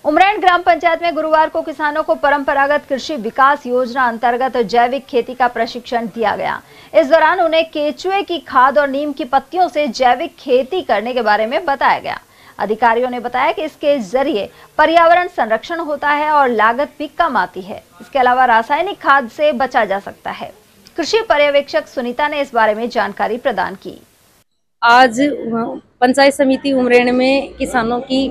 उमरैन ग्राम पंचायत में गुरुवार को किसानों को परंपरागत कृषि विकास योजना अंतर्गत जैविक खेती का प्रशिक्षण दिया गया। इस दौरान उन्हें केचुए की खाद और नीम की पत्तियों से जैविक खेती करने के बारे में बताया गया। अधिकारियों ने बताया कि इसके जरिए पर्यावरण संरक्षण होता है और लागत भी कम आती है। इसके अलावा रासायनिक खाद से बचा जा सकता है। कृषि पर्यवेक्षक सुनीता ने इस बारे में जानकारी प्रदान की। आज पंचायत समिति उमरैन में किसानों की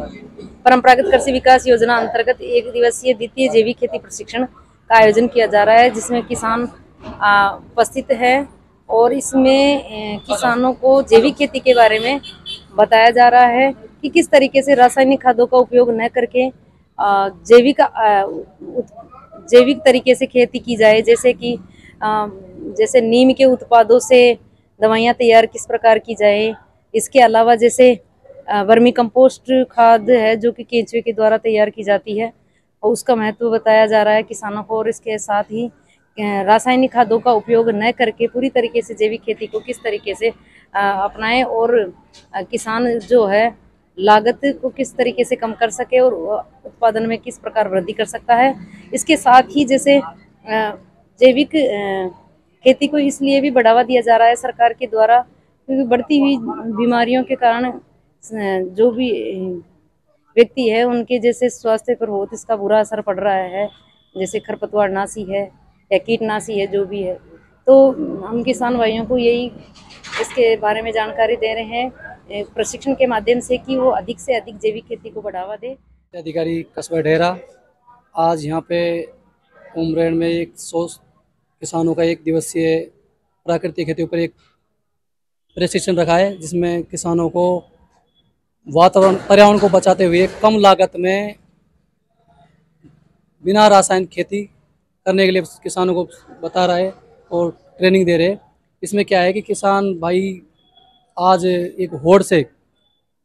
परंपरागत कृषि विकास योजना अंतर्गत 1 दिवसीय द्वितीय जैविक खेती प्रशिक्षण का आयोजन किया जा रहा है, जिसमें किसान उपस्थित है और इसमें किसानों को जैविक खेती के बारे में बताया जा रहा है कि किस तरीके से रासायनिक खादों का उपयोग न करके जैविक तरीके से खेती की जाए। जैसे कि जैसे नीम के उत्पादों से दवाइयाँ तैयार किस प्रकार की जाए। इसके अलावा जैसे वर्मी कंपोस्ट खाद है जो कि केंचुए के द्वारा तैयार की जाती है और उसका महत्व बताया जा रहा है किसानों को। और इसके साथ ही रासायनिक खादों का उपयोग न करके पूरी तरीके से जैविक खेती को किस तरीके से अपनाएं और किसान जो है लागत को किस तरीके से कम कर सके और उत्पादन में किस प्रकार वृद्धि कर सकता है। इसके साथ ही जैसे जैविक खेती को इसलिए भी बढ़ावा दिया जा रहा है सरकार के द्वारा, क्योंकि बढ़ती हुई बीमारियों के कारण जो भी व्यक्ति है उनके जैसे स्वास्थ्य पर बहुत इसका बुरा असर पड़ रहा है। जैसे खरपतवार नाशी है या कीटनाशी है जो भी है, तो हम किसान भाइयों को यही इसके बारे में जानकारी दे रहे हैं प्रशिक्षण के माध्यम से कि वो अधिक से अधिक जैविक खेती को बढ़ावा दे। अधिकारी कस्बा डेरा आज यहाँ पे उमरैन में 100 किसानों का 1 दिवसीय प्राकृतिक खेती पर एक प्रशिक्षण रखा है, जिसमें किसानों को वातावरण पर्यावरण को बचाते हुए कम लागत में बिना रासायनिक खेती करने के लिए किसानों को बता रहा है और ट्रेनिंग दे रहे हैं। इसमें क्या है कि किसान भाई आज एक होड़ से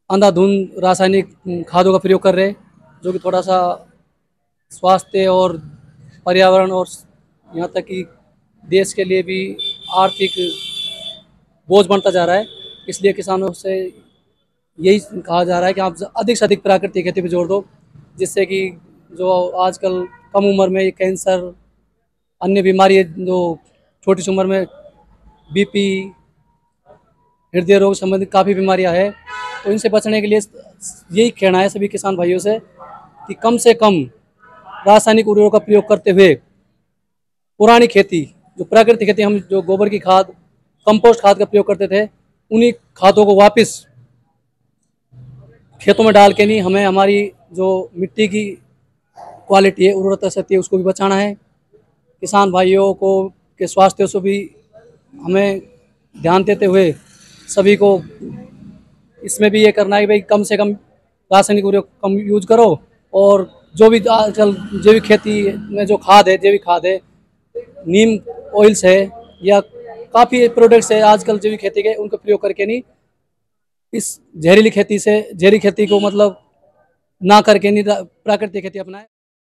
अंधाधुंध रासायनिक खादों का प्रयोग कर रहे हैं, जो कि थोड़ा सा स्वास्थ्य और पर्यावरण और यहाँ तक कि देश के लिए भी आर्थिक बोझ बनता जा रहा है। इसलिए किसानों से यही कहा जा रहा है कि आप अधिक से अधिक प्राकृतिक खेती पर जोर दो, जिससे कि जो आजकल कम उम्र में कैंसर अन्य बीमारी जो छोटी सी उम्र में बीपी हृदय रोग संबंधित काफ़ी बीमारियां हैं, तो इनसे बचने के लिए यही कहना है सभी किसान भाइयों से कि कम से कम रासायनिक उर्वरकों का प्रयोग करते हुए पुरानी खेती जो प्राकृतिक खेती हम जो गोबर की खाद कंपोस्ट खाद का प्रयोग करते थे, उन्हीं खादों को वापस खेतों में डाल के नहीं, हमें हमारी जो मिट्टी की क्वालिटी है, उर्वरता शक्ति है, उसको भी बचाना है। किसान भाइयों को के स्वास्थ्य से भी हमें ध्यान देते हुए सभी को इसमें भी ये करना है कि भाई कम से कम रासायनिक उर्वरक कम यूज करो और जो भी आजकल जैविक खेती में जो खाद है, जैविक खाद है, नीम ऑयल्स है या काफ़ी प्रोडक्ट्स है आजकल जैविक खेती के, उनका प्रयोग करके नहीं इस जहरीली खेती को मतलब ना करके नहीं प्राकृतिक खेती अपनाएं।